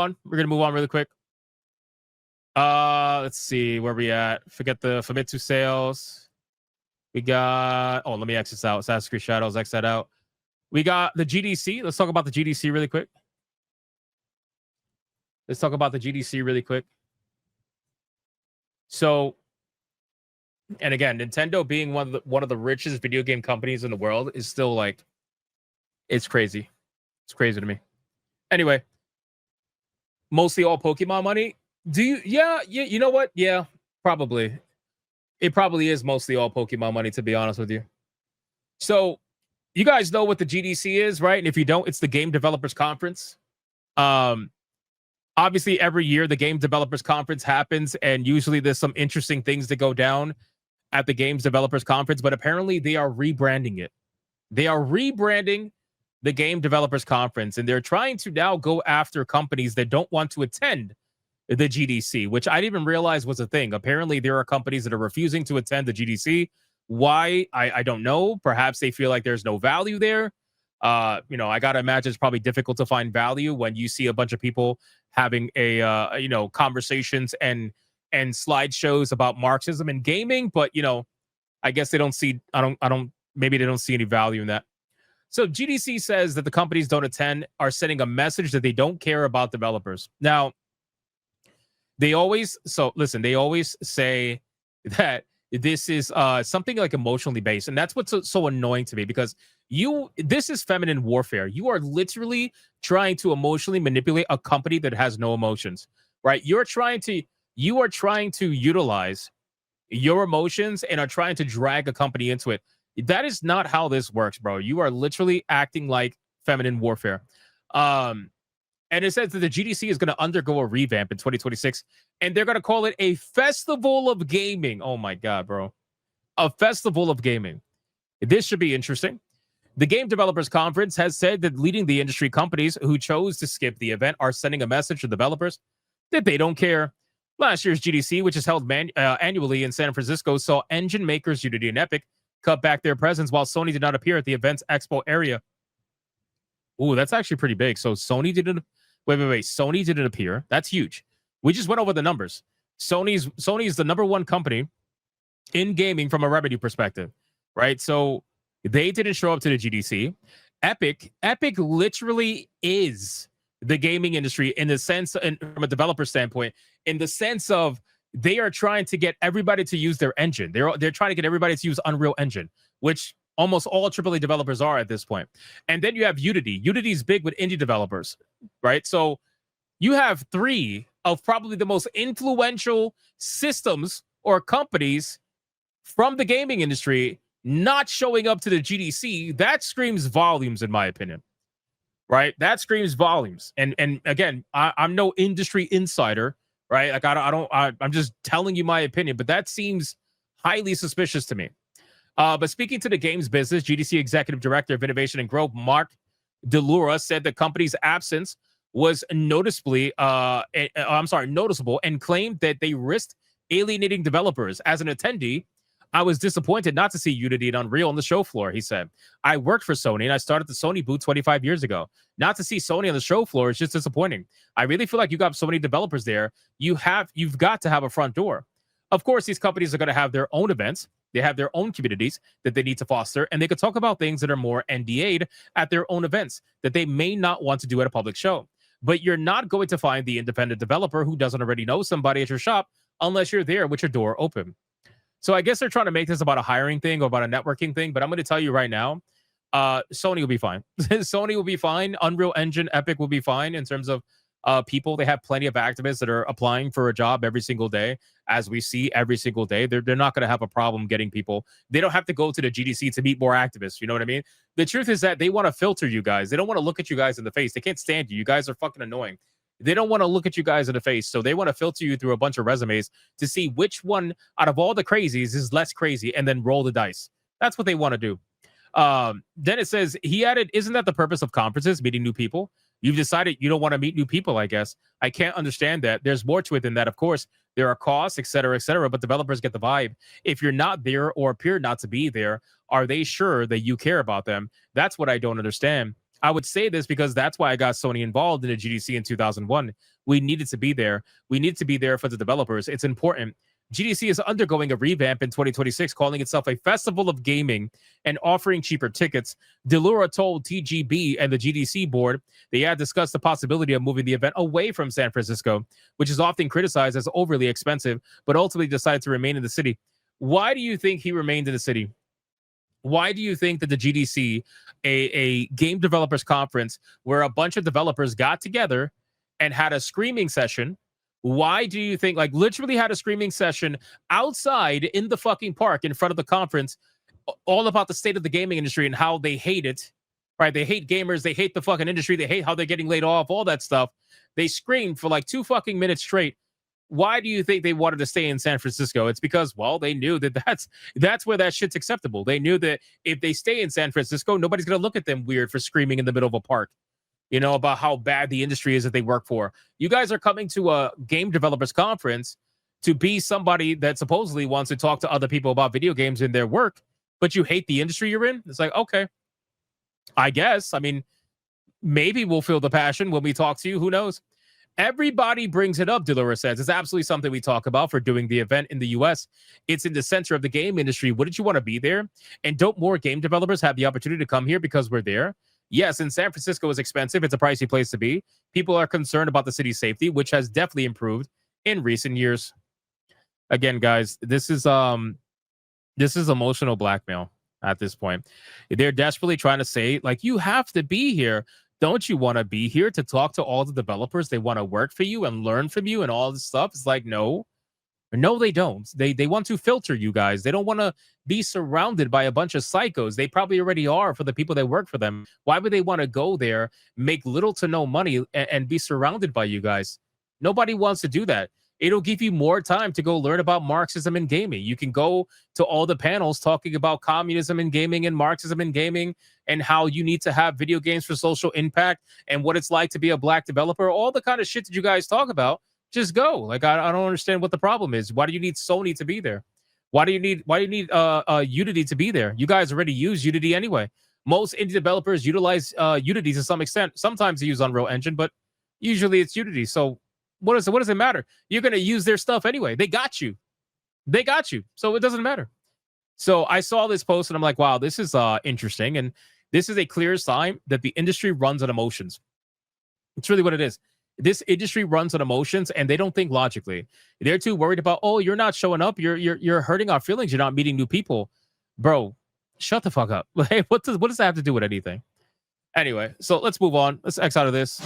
on. We're gonna move on really quick. Let's see where we at. Forget the Famitsu sales. We got. Oh, let me exit this out. Assassin's Creed Shadows. Exit that out. We got the GDC. Let's talk about the GDC really quick. So, and again, Nintendo being one of the richest video game companies in the world is still like, it's crazy. It's crazy to me. Anyway, mostly all Pokemon money. Do you? Yeah. You know what? Yeah, probably. It probably is mostly all Pokemon money, to be honest with you. So, you guys know what the GDC is, right? And if you don't, it's the Game Developers Conference. Obviously, every year the Game Developers Conference happens, and usually there's some interesting things that go down at the Games Developers Conference, but apparently they are rebranding it. They are rebranding the Game Developers Conference, and they're trying to now go after companies that don't want to attend the GDC, which I didn't even realize was a thing. Apparently, there are companies that are refusing to attend the GDC. Why? I don't know. Perhaps they feel like there's no value there. I gotta imagine it's probably difficult to find value when you see a bunch of people having conversations and slideshows about Marxism and gaming. But I guess they don't see. Maybe they don't see any value in that. So GDC says that the companies don't attend are sending a message that they don't care about developers. Now, they always say that this is something like emotionally based, and that's what's so annoying to me, because this is feminine warfare. You are literally trying to emotionally manipulate a company that has no emotions, right? You are trying to utilize your emotions and are trying to drag a company into it. That is not how this works, bro. You are literally acting like feminine warfare. And it says that the GDC is going to undergo a revamp in 2026, and they're going to call it a festival of gaming. Oh my God, bro. A festival of gaming. This should be interesting. The Game Developers Conference has said that leading the industry companies who chose to skip the event are sending a message to developers that they don't care. Last year's GDC, which is held annually in San Francisco, saw engine makers Unity and Epic cut back their presence, while Sony did not appear at the event's expo area. Ooh, that's actually pretty big. So Sony didn't. Wait. Sony didn't appear. That's huge. We just went over the numbers. Sony's the number one company in gaming from a revenue perspective, right? So they didn't show up to the GDC. Epic literally is the gaming industry in the sense, and from a developer standpoint, in the sense of they are trying to get everybody to use their engine. They're trying to get everybody to use Unreal Engine, which almost all AAA developers are at this point. And then you have Unity. Unity's big with indie developers, right? So you have three of probably the most influential systems or companies from the gaming industry not showing up to the GDC. That screams volumes, in my opinion, right? That screams volumes. And again, I'm no industry insider, right? Like I'm just telling you my opinion, but that seems highly suspicious to me. But speaking to the games business, GDC Executive Director of Innovation and Growth, Mark DeLura, said the company's absence was noticeable, and claimed that they risked alienating developers. As an attendee, I was disappointed not to see Unity and Unreal on the show floor, he said. I worked for Sony, and I started the Sony booth 25 years ago. Not to see Sony on the show floor is just disappointing. I really feel like you got so many developers there. You've got to have a front door. Of course, these companies are going to have their own events. They have their own communities that they need to foster, and they could talk about things that are more NDA'd at their own events that they may not want to do at a public show. But you're not going to find the independent developer who doesn't already know somebody at your shop unless you're there with your door open. So I guess they're trying to make this about a hiring thing or about a networking thing, but I'm going to tell you right now, Sony will be fine. Sony will be fine. Unreal Engine, Epic will be fine in terms of people. They have plenty of activists that are applying for a job every single day, as we see every single day. They're not going to have a problem getting people. They don't have to go to the GDC to meet more activists. You know what I mean? The truth is that they want to filter you guys. They don't want to look at you guys in the face. They can't stand you. You guys are fucking annoying. They don't want to look at you guys in the face. So they want to filter you through a bunch of resumes to see which one out of all the crazies is less crazy and then roll the dice. That's what they want to do. Then it says, he added, isn't that the purpose of conferences, meeting new people? You've decided you don't want to meet new people, I guess. I can't understand that. There's more to it than that. Of course, there are costs, et cetera, but developers get the vibe. If you're not there or appear not to be there, are they sure that you care about them? That's what I don't understand. I would say this because that's why I got Sony involved in the GDC in 2001. We needed to be there. We need to be there for the developers. It's important. GDC is undergoing a revamp in 2026, calling itself a festival of gaming and offering cheaper tickets. Delura told TGB and the GDC board they had discussed the possibility of moving the event away from San Francisco, which is often criticized as overly expensive, but ultimately decided to remain in the city. Why do you think he remained in the city? Why do you think that the GDC, a game developers conference where a bunch of developers got together and had a screaming session, why do you think, like, literally had a screaming session outside in the fucking park in front of the conference, all about the state of the gaming industry and how they hate it, right? They hate gamers, they hate the fucking industry, they hate how they're getting laid off, all that stuff. They screamed for like 2 fucking minutes straight. Why do you think they wanted to stay in San Francisco? It's because, well, they knew that that's where that shit's acceptable. They knew that if they stay in San Francisco, nobody's going to look at them weird for screaming in the middle of a park, you know, about how bad the industry is that they work for. You guys are coming to a game developers conference to be somebody that supposedly wants to talk to other people about video games in their work, but you hate the industry you're in. It's like, okay, I guess. I mean, maybe we'll feel the passion when we talk to you. Who knows? Everybody brings it up, Delora says. It's absolutely something we talk about for doing the event in the US. It's in the center of the game industry. Wouldn't you want to be there? And don't more game developers have the opportunity to come here because we're there? Yes, and San Francisco is expensive. It's a pricey place to be. People are concerned about the city's safety, which has definitely improved in recent years. Again, guys, this is emotional blackmail at this point. They're desperately trying to say, like, you have to be here. Don't you want to be here to talk to all the developers? They want to work for you and learn from you and all this stuff. It's like, no, they don't. They want to filter you guys. They don't want to be surrounded by a bunch of psychos. They probably already are for the people that work for them. Why would they want to go there, make little to no money, and be surrounded by you guys? Nobody wants to do that. It'll give you more time to go learn about Marxism in gaming. You can go to all the panels talking about communism in gaming and Marxism in gaming and how you need to have video games for social impact and what it's like to be a black developer. All the kind of shit that you guys talk about, just go. Like, I don't understand what the problem is. Why do you need Sony to be there? Why do you need Unity to be there? You guys already use Unity anyway. Most indie developers utilize Unity to some extent. Sometimes they use Unreal Engine, but usually it's Unity. So what does it matter? You're going to use their stuff anyway. They got you. So it doesn't matter. So I saw this post and I'm like, wow, this is interesting. And this is a clear sign that the industry runs on emotions. It's really what it is. This industry runs on emotions and they don't think logically. They're too worried about, oh, you're not showing up. You're hurting our feelings. You're not meeting new people. Bro, shut the fuck up. What does that have to do with anything? Anyway, so let's move on. Let's X out of this.